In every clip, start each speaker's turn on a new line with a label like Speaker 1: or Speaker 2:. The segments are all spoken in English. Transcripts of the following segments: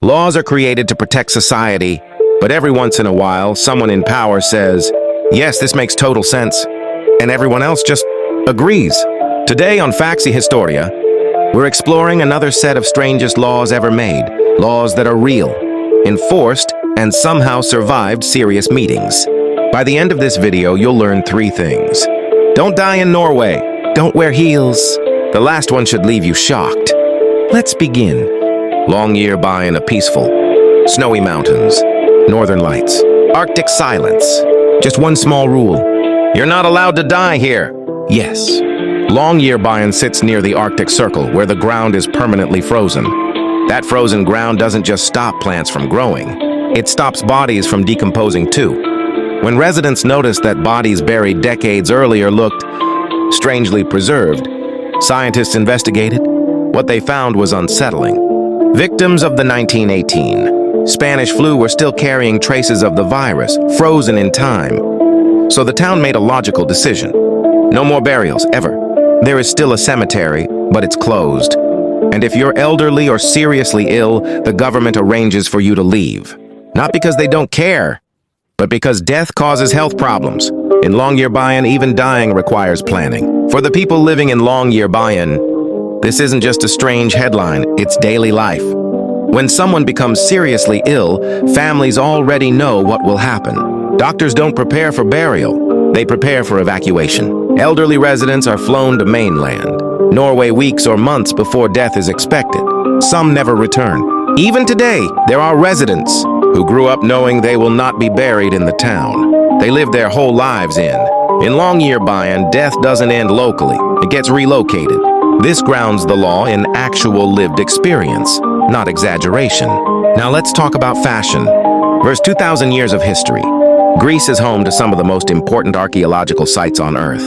Speaker 1: Laws are created to protect society, but every once in a while, someone in power says, "Yes, this makes total sense," and everyone else just agrees. Today on Facts y Historia, we're exploring another set of strangest laws ever made, laws that are real, enforced, and somehow survived serious meetings. By the end of this video, you'll learn 3 things. Don't die in Norway. Don't wear heels. The last one should leave you shocked. Let's begin. Longyearbyen, a peaceful, snowy mountains, northern lights, Arctic silence. Just one small rule. You're not allowed to die here. Yes. Longyearbyen sits near the Arctic Circle, where the ground is permanently frozen. That frozen ground doesn't just stop plants from growing. It stops bodies from decomposing too. When residents noticed that bodies buried decades earlier looked strangely preserved, scientists investigated. What they found was unsettling. Victims of the 1918 Spanish flu were still carrying traces of the virus, frozen in time. So the town made a logical decision. No more burials, ever. There is still a cemetery, but it's closed. And if you're elderly or seriously ill, the government arranges for you to leave. Not because they don't care, but because death causes health problems. In Longyearbyen, even dying requires planning. For the people living in Longyearbyen, this isn't just a strange headline, it's daily life. When someone becomes seriously ill, families already know what will happen. Doctors don't prepare for burial, they prepare for evacuation. Elderly residents are flown to mainland, Norway, weeks or months before death is expected. Some never return. Even today, there are residents who grew up knowing they will not be buried in the town. They live their whole lives in. In Longyearbyen, death doesn't end locally, it gets relocated. This grounds the law in actual lived experience, not exaggeration. Now let's talk about fashion. Verse 2,000 years of history. Greece is home to some of the most important archaeological sites on Earth.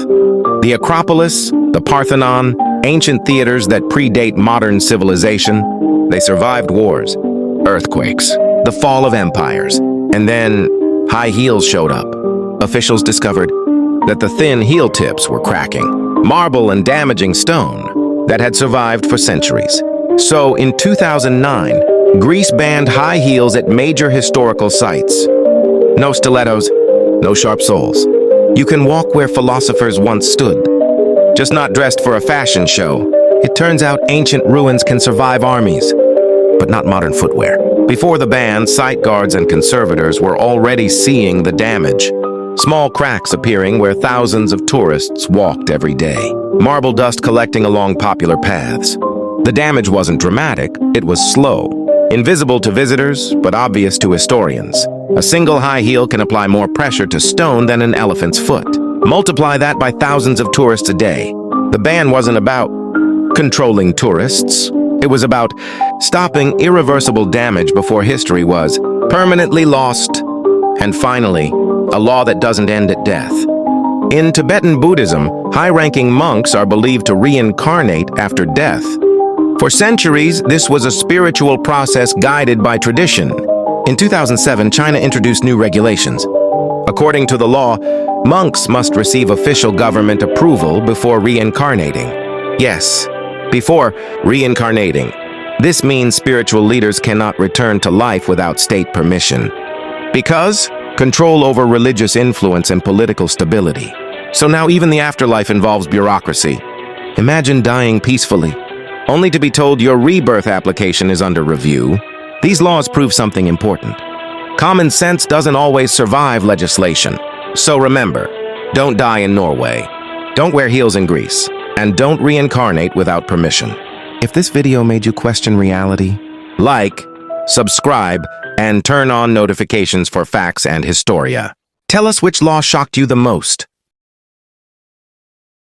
Speaker 1: The Acropolis, the Parthenon, ancient theaters that predate modern civilization. They survived wars, earthquakes, the fall of empires, and then high heels showed up. Officials discovered that the thin heel tips were cracking, marble and damaging stone that had survived for centuries. So in 2009, Greece banned high heels at major historical sites. No stilettos, no sharp soles. You can walk where philosophers once stood, just not dressed for a fashion show. It turns out ancient ruins can survive armies, but not modern footwear. Before the ban, site guards and conservators were already seeing the damage. Small cracks appearing where thousands of tourists walked every day. Marble dust collecting along popular paths. The damage wasn't dramatic, it was slow. Invisible to visitors, but obvious to historians. A single high heel can apply more pressure to stone than an elephant's foot. Multiply that by thousands of tourists a day. The ban wasn't about controlling tourists. It was about stopping irreversible damage before history was permanently lost. And finally, a law that doesn't end at death. In Tibetan Buddhism, high-ranking monks are believed to reincarnate after death. For centuries, this was a spiritual process guided by tradition. In 2007, China introduced new regulations. According to the law, monks must receive official government approval before reincarnating. Yes, before reincarnating. This means spiritual leaders cannot return to life without state permission. Because control over religious influence and political stability. So now even the afterlife involves bureaucracy. Imagine dying peacefully, only to be told your rebirth application is under review. These laws prove something important. Common sense doesn't always survive legislation. So remember, don't die in Norway, don't wear heels in Greece, and don't reincarnate without permission. If this video made you question reality, like, subscribe, and turn on notifications for Facts and Historia. Tell us which law shocked you the most.